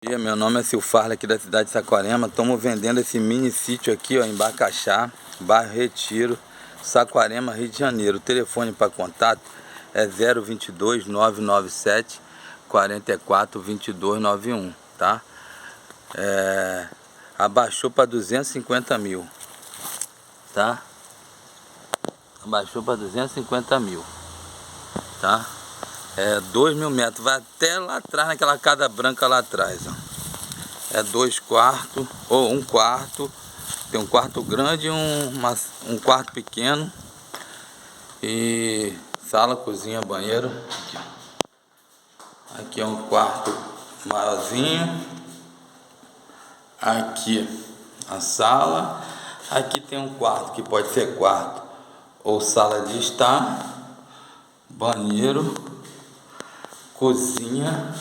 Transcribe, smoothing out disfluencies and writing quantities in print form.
Meu nome é Silfarla, aqui da cidade de Saquarema. Estamos vendendo esse mini sítio aqui, ó, em Bacaxá, bairro Retiro, Saquarema, Rio de Janeiro. O telefone para contato é 022 997 44 2291, tá? Abaixou para 250 mil, tá? Abaixou para 250 mil, tá? 2.000 metros, vai até lá atrás, naquela casa branca lá atrás, ó. É 2 quartos, ou 1 quarto, tem um quarto grande e um quarto pequeno. E sala, cozinha, banheiro. Aqui é um quarto maiorzinho. Aqui a sala. Aqui tem um quarto que pode ser quarto ou sala de estar. Banheiro, cozinha,